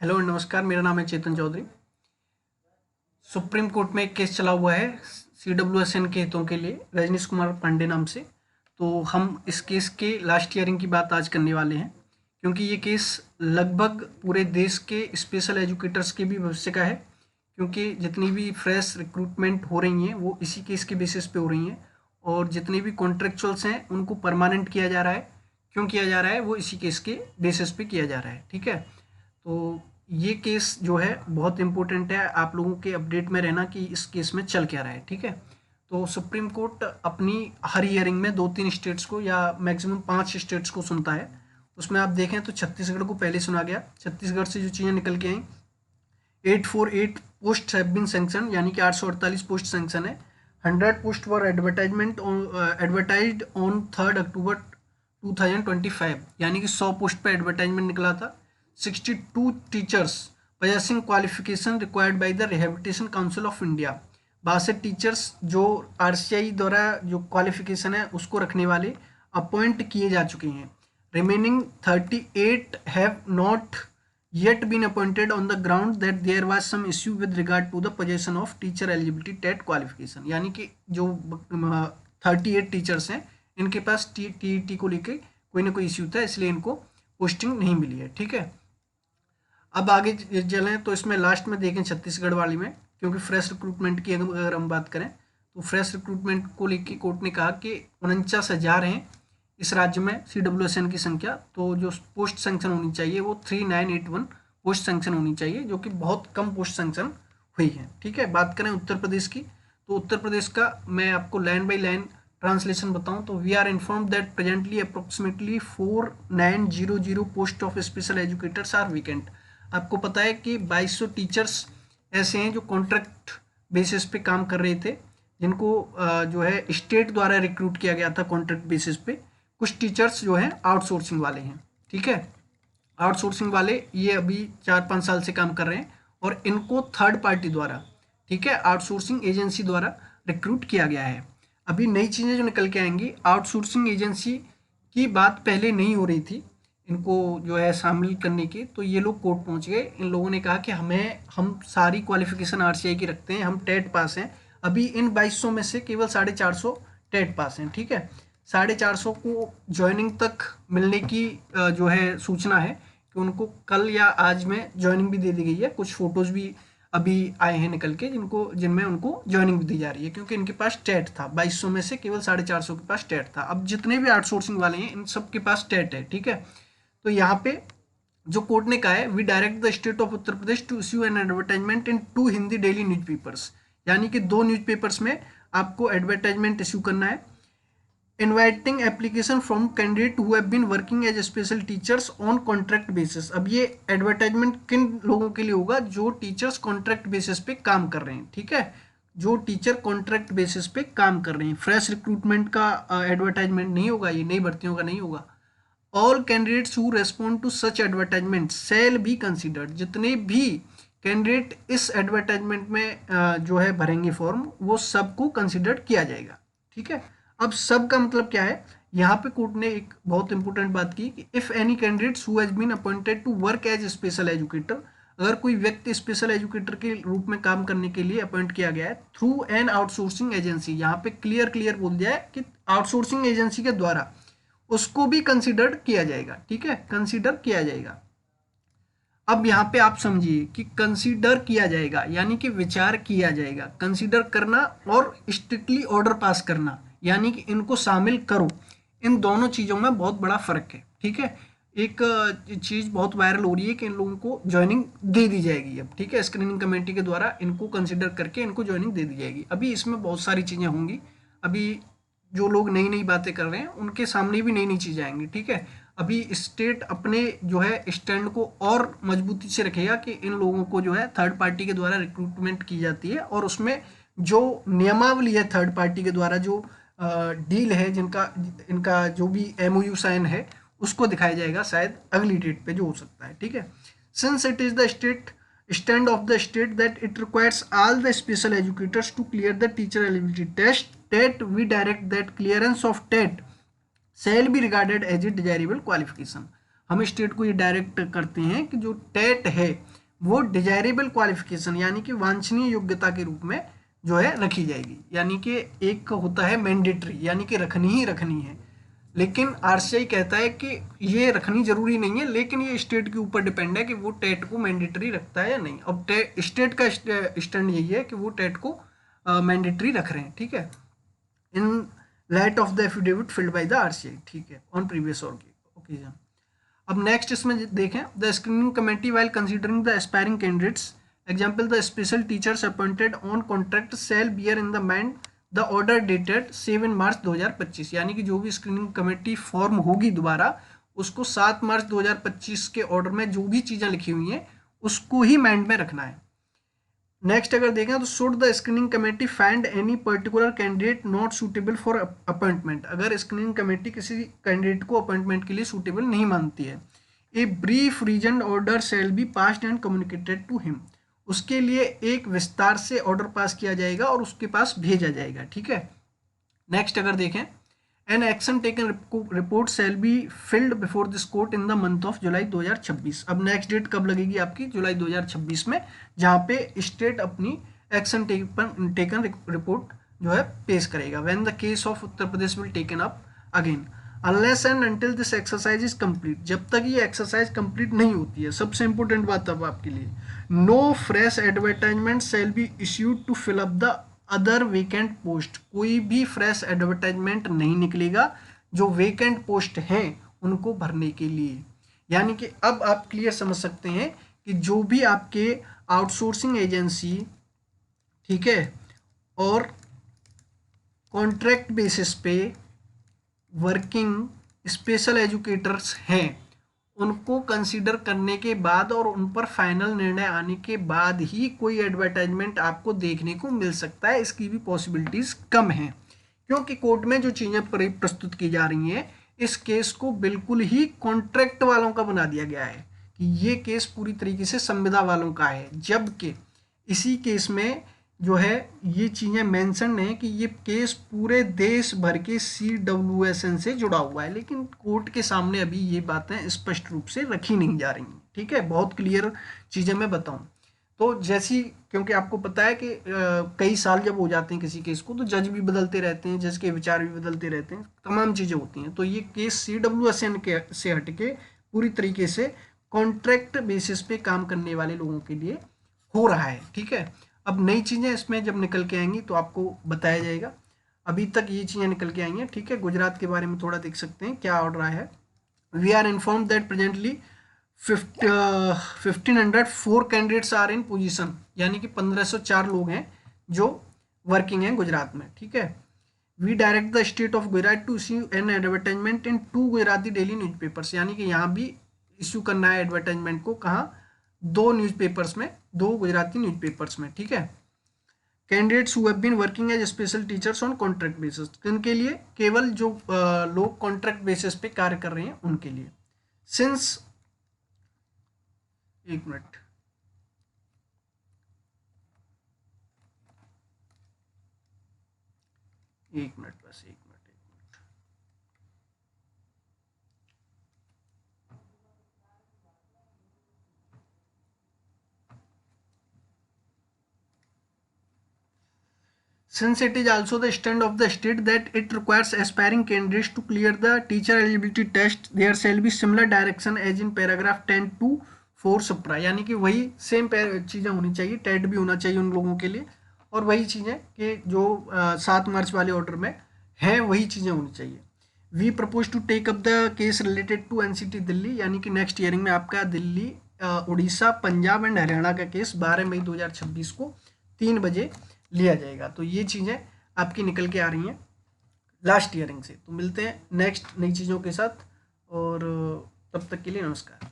Hello नमस्कार, मेरा नाम है चेतन चौधरी। सुप्रीम कोर्ट में एक केस चला हुआ है CWSN के हितों के लिए, रजनीश कुमार पांडे नाम से। तो हम इस केस के लास्ट हियरिंग की बात आज करने वाले हैं, क्योंकि ये केस लगभग पूरे देश के स्पेशल एजुकेटर्स के भी भविष्य का है। क्योंकि जितनी भी फ्रेश रिक्रूटमेंट हो रही हैं वो इसी केस के बेसिस पे हो रही हैं, और जितने भी कॉन्ट्रेक्चुअल्स हैं उनको परमानेंट किया जा रहा है। क्यों किया जा रहा है? वो इसी केस के बेसिस पे किया जा रहा है। ठीक है, तो ये केस जो है बहुत इम्पोर्टेंट है, आप लोगों के अपडेट में रहना कि इस केस में चल क्या रहा है। ठीक है, तो सुप्रीम कोर्ट अपनी हर हियरिंग में 2-3 स्टेट्स को या मैक्सिमम 5 स्टेट्स को सुनता है। उसमें आप देखें तो छत्तीसगढ़ को पहले सुना गया। छत्तीसगढ़ से जो चीज़ें निकल के आई, 848 पोस्ट हैव बीन सैंक्शन, यानी कि 848 पोस्ट सैंक्शन है। 100 पोस्ट वर एडवर्टाइज्ड ऑन 3 अक्टूबर 2025, यानी कि 100 पोस्ट पे एडवर्टाइजमेंट निकला था। 62 teachers possessing qualification required by the rehabilitation council of India. 62 teachers जो RCI द्वारा जो क्वालिफिकेशन है उसको रखने वाले अपॉइंट किए जा चुके हैं। Remaining 38 have not yet been appointed on the ground that there was some issue with regard to the possession of teacher eligibility TET qualification, यानी कि जो 38 टीचर्स हैं इनके पास TET को लेके कोई ना कोई इश्यू था, इसलिए इनको पोस्टिंग नहीं मिली है। ठीक है, अब आगे चलें तो इसमें लास्ट में देखें छत्तीसगढ़ वाली में, क्योंकि फ्रेश रिक्रूटमेंट की अगर हम बात करें तो फ्रेश रिक्रूटमेंट को लेके कोर्ट ने कहा कि 49,000 हैं इस राज्य में CWSN की संख्या, तो जो पोस्ट सेंक्शन होनी चाहिए वो 3981 पोस्ट सेंक्शन होनी चाहिए, जो कि बहुत कम पोस्ट सेंक्शन हुई है। ठीक है, बात करें उत्तर प्रदेश की, तो उत्तर प्रदेश का मैं आपको लाइन बाई लाइन ट्रांसलेशन बताऊं तो we are inform that presently approximately 4900 post of special educators are vacant. आपको पता है कि 2200 टीचर्स ऐसे हैं जो कॉन्ट्रैक्ट बेसिस पे काम कर रहे थे, जिनको जो है स्टेट द्वारा रिक्रूट किया गया था कॉन्ट्रैक्ट बेसिस पे। कुछ टीचर्स जो हैं आउटसोर्सिंग वाले हैं। ठीक है, आउटसोर्सिंग वाले ये अभी 4-5 साल से काम कर रहे हैं, और इनको थर्ड पार्टी द्वारा, ठीक है, आउटसोर्सिंग एजेंसी द्वारा रिक्रूट किया गया है। अभी नई चीज़ें जो निकल के आएंगी, आउटसोर्सिंग एजेंसी की बात पहले नहीं हो रही थी इनको जो है शामिल करने की, तो ये लोग कोर्ट पहुंच गए। इन लोगों ने कहा कि हम सारी क्वालिफिकेशन RCI की रखते हैं, हम टेट पास हैं। अभी इन 2200 में से केवल 450 टेट पास हैं। ठीक है, 450 को ज्वाइनिंग तक मिलने की जो है सूचना है कि उनको कल या आज में ज्वाइनिंग भी दे दी गई है। कुछ फोटोज़ भी अभी आए हैं निकल के जिनमें उनको ज्वाइनिंग भी दी जा रही है, क्योंकि इनके पास टेट था। 2200 में से केवल 450 के पास टेट था। अब जितने भी आउटसोर्सिंग वाले हैं इन सब के पास टेट है। ठीक है, तो यहाँ पे जो कोर्ट ने कहा है, we direct the state of Uttar Pradesh to issue an advertisement in 2 Hindi daily newspapers, यानी कि 2 न्यूज़पेपर्स में आपको एडवर्टाइजमेंट इश्यू करना है। Inviting application from candidate who have been working as special teachers on contract basis. अब ये एडवर्टाइजमेंट किन लोगों के लिए होगा? जो टीचर्स कॉन्ट्रैक्ट बेसिस पे काम कर रहे हैं। ठीक है, जो टीचर कॉन्ट्रैक्ट बेसिस पे काम कर रहे हैं। फ्रेश रिक्रूटमेंट का एडवर्टाइजमेंट नहीं होगा, ये नई भर्तियों का नहीं होगा। All candidates who respond to such advertisement shall be considered. जितने भी कैंडिडेट इस एडवर्टाइजमेंट में जो है भरेंगे फॉर्म, वो सबको कंसिडर किया जाएगा। ठीक है, अब सब का मतलब क्या है? यहाँ पे कोर्ट ने एक बहुत इंपॉर्टेंट बात की कि if any candidates who has been appointed to work as special educator, अगर कोई व्यक्ति स्पेशल एजुकेटर के रूप में काम करने के लिए अपॉइंट किया गया है थ्रू एन आउटसोर्सिंग एजेंसी, यहाँ पे क्लियर बोल दिया है कि आउटसोर्सिंग एजेंसी के द्वारा, उसको भी कंसिडर किया जाएगा। ठीक है, कंसिडर किया जाएगा। अब यहाँ पे आप समझिए कि कंसीडर किया जाएगा यानी कि विचार किया जाएगा। कंसीडर करना और स्ट्रिक्टली ऑर्डर पास करना, यानी कि इनको शामिल करो, इन दोनों चीज़ों में बहुत बड़ा फर्क है। ठीक है, एक चीज़ बहुत वायरल हो रही है कि इन लोगों को ज्वाइनिंग दे दी जाएगी अब। ठीक है, स्क्रीनिंग कमेटी के द्वारा इनको कंसिडर करके इनको ज्वाइनिंग दे दी जाएगी। अभी इसमें बहुत सारी चीज़ें होंगी। अभी जो लोग नई नई बातें कर रहे हैं उनके सामने भी नई नई चीज़ें आएंगी। ठीक है, अभी स्टेट अपने जो है स्टैंड को और मजबूती से रखेगा कि इन लोगों को जो है थर्ड पार्टी के द्वारा रिक्रूटमेंट की जाती है, और उसमें जो नियमावली है थर्ड पार्टी के द्वारा जो डील है, जिनका इनका जो भी MOU साइन है, उसको दिखाया जाएगा शायद अगली डेट पे जो हो सकता है। ठीक है, since it is the state stand of the state that it requires all the special educators to clear the teacher eligibility test TET, we direct that clearance of TET shall be regarded as a desirable qualification। हम state को ये direct करते हैं कि जो TET है वो desirable qualification यानी कि वांछनीय योग्यता के रूप में जो है रखी जाएगी। यानी कि एक होता है मैंडेटरी यानी कि रखनी ही रखनी है, लेकिन आरसीआई कहता है कि ये रखनी जरूरी नहीं है, लेकिन ये स्टेट के ऊपर डिपेंड है कि वो टेट को मैंडेटरी रखता है या नहीं। अब स्टेट का स्टैंड यही है कि वो टेट को मैंडेटरी रख रहे हैं, ठीक है, in light of the affidavit filled by the RCI, ठीक है, ऑन प्रीवियस ओकेजन। अब नेक्स्ट इसमें देखें, the screening committee while considering the aspiring candidates example the special teachers appointed on contract shall bear in the mind the order dated 7 March 2025। यानी कि जो भी screening committee form होगी दोबारा, उसको 7 मार्च 2025 के ऑर्डर में जो भी चीज़ें लिखी हुई हैं उसको ही माइंड में रखना है। नेक्स्ट अगर देखें तो should the screening committee find any particular candidate not suitable for appointment, अगर स्क्रीनिंग कमेटी किसी कैंडिडेट को अपॉइंटमेंट के लिए सूटेबल नहीं मानती है, a brief reason order shall be passed and communicated to him, उसके लिए एक विस्तार से ऑर्डर पास किया जाएगा और उसके पास भेजा जाएगा, ठीक है। नेक्स्ट अगर देखें, an action taken report shall be filled before this court in the month of July 2026। अब नेक्स्ट डेट कब लगेगी आपकी? जुलाई 2026 में, जहाँ पे स्टेट अपनी एक्शन टेकन रिपोर्ट जो है पेश करेगा। When the case of Uttar Pradesh will taken up again unless and until this exercise is complete, जब तक ये एक्सरसाइज कंप्लीट नहीं होती है। सबसे इंपॉर्टेंट बात अब आपके लिए, no fresh advertisement shall be issued to fill up the other vacant post, कोई भी फ्रेश एडवर्टाइजमेंट नहीं निकलेगा जो वेकेंट पोस्ट हैं उनको भरने के लिए। यानी कि अब आप क्लियर समझ सकते हैं कि जो भी आपके आउटसोर्सिंग एजेंसी, ठीक है, और कॉन्ट्रैक्ट बेसिस पे वर्किंग स्पेशल एजुकेटर्स हैं, उनको कंसीडर करने के बाद और उन पर फाइनल निर्णय आने के बाद ही कोई एडवर्टाइजमेंट आपको देखने को मिल सकता है। इसकी भी पॉसिबिलिटीज़ कम हैं, क्योंकि कोर्ट में जो चीज़ें प्रस्तुत की जा रही हैं, इस केस को बिल्कुल ही कॉन्ट्रैक्ट वालों का बना दिया गया है कि ये केस पूरी तरीके से संविदा वालों का है, जबकि इसी केस में जो है ये चीज़ें मेंशन है कि ये केस पूरे देश भर के CWSN से जुड़ा हुआ है, लेकिन कोर्ट के सामने अभी ये बातें स्पष्ट रूप से रखी नहीं जा रही हैं, ठीक है। बहुत क्लियर चीज़ें मैं बताऊं तो जैसी, क्योंकि आपको पता है कि कई साल जब हो जाते हैं किसी केस को तो जज भी बदलते रहते हैं, जज के विचार भी बदलते रहते हैं, तमाम चीज़ें होती हैं। तो ये केस CWSN के से हटके पूरी तरीके से कॉन्ट्रैक्ट बेसिस पे काम करने वाले लोगों के लिए हो रहा है, ठीक है। अब नई चीज़ें इसमें जब निकल के आएंगी तो आपको बताया जाएगा। अभी तक ये चीज़ें निकल के आई हैं, ठीक है। गुजरात के बारे में थोड़ा देख सकते हैं क्या ऑर्डर आया है। We are inform that presently 1504 candidates are in position, यानी कि 1504 लोग हैं जो वर्किंग हैं गुजरात में, ठीक है। We direct the state of Gujarat to issue an advertisement in 2 Gujarati daily newspapers, यानी कि यहाँ भी इश्यू करना है एडवर्टाइजमेंट को, कहाँ? 2 न्यूज़पेपर्स में, 2 गुजराती न्यूज़पेपर्स में, ठीक है। Candidates who have been working as special teachers on contract basis, किनके लिए? केवल जो लोग कॉन्ट्रैक्ट बेसिस पे कार्य कर रहे हैं उनके लिए। सिंस, एक मिनट, बस एक minute. Since it is also the stand of the state that it requires aspiring candidates to clear the teacher eligibility test, there shall be similar direction as in paragraph 10 to 4 supra, यानी कि वही same चीज़ें होनी चाहिए, TET भी होना चाहिए उन लोगों के लिए, और वही चीज़ें कि जो 7 मार्च वाले ऑर्डर में है वही चीज़ें होनी चाहिए। We propose to take up the case related to NCT Delhi, यानी कि नेक्स्ट ईयरिंग में आपका दिल्ली, उड़ीसा, पंजाब एंड हरियाणा का केस 12 मई 2026 को 3 बजे लिया जाएगा। तो ये चीज़ें आपकी निकल के आ रही हैं लास्ट ईयरिंग से। तो मिलते हैं नेक्स्ट नई चीज़ों के साथ, और तब तक के लिए नमस्कार।